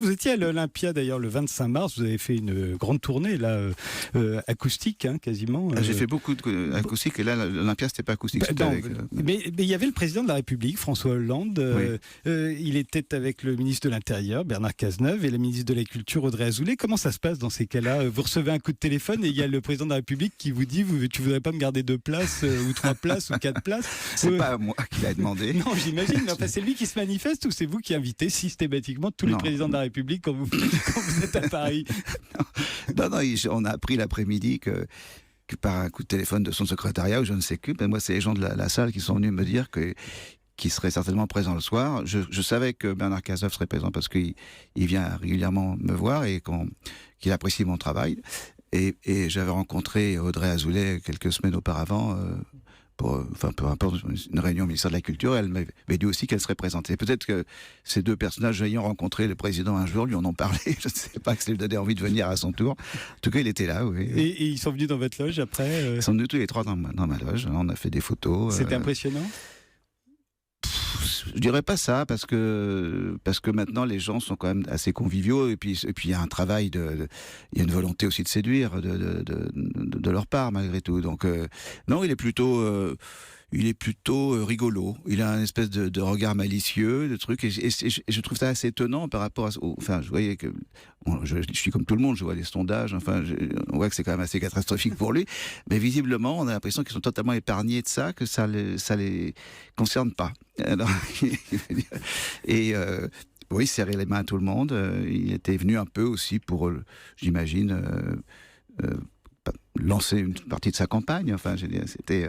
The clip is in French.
Vous étiez à l'Olympia d'ailleurs le 25 mars, vous avez fait une grande tournée là, acoustique quasiment. J'ai fait beaucoup d'acoustiques et là l'Olympia c'était pas acoustique. Mais il y avait le président de la République, François Hollande, il était avec le ministre de l'Intérieur, Bernard Cazeneuve, et la ministre de la Culture, Audrey Azoulay. Comment ça se passe dans ces cas-là? Vous recevez un coup de téléphone et il y a le président de la République qui vous dit tu voudrais pas me garder 2 places ou 3 places ou 4 places? C'est pas moi qui l'a demandé. Non, j'imagine, mais enfin, c'est lui qui se manifeste ou c'est vous qui invitez systématiquement tous les présidents de la République quand vous êtes à Paris? Non, on a appris l'après-midi que par un coup de téléphone de son secrétariat ou je ne sais que, moi c'est les gens de la salle qui sont venus me dire qu'il serait certainement présent le soir. Je savais que Bernard Cazeneuve serait présent parce qu'il vient régulièrement me voir et qu'il apprécie mon travail. Et j'avais rencontré Audrey Azoulay quelques semaines auparavant peu importe, une réunion au ministère de la Culture, elle m'avait dit aussi qu'elle serait présentée. Peut-être que ces deux personnages ayant rencontré le président un jour lui en ont parlé, je ne sais pas, que ça lui donnait envie de venir à son tour. En tout cas, il était là, oui. Et ils sont venus dans votre loge après Ils sont venus tous les trois dans ma loge, on a fait des photos. C'était impressionnant? Je dirais pas ça parce que maintenant les gens sont quand même assez conviviaux et puis il y a un travail il y a une volonté aussi de séduire de leur part malgré tout. Donc non, il est plutôt rigolo. Il a une espèce de regard malicieux, de trucs, et je trouve ça assez étonnant par rapport enfin, je voyais que je suis comme tout le monde, je vois les sondages, enfin, on voit que c'est quand même assez catastrophique pour lui, mais visiblement, on a l'impression qu'ils sont totalement épargnés de ça, que ça les concerne pas. Alors, oui, serrer les mains à tout le monde. Il était venu un peu aussi pour, j'imagine, lancer une partie de sa campagne. Enfin, c'était.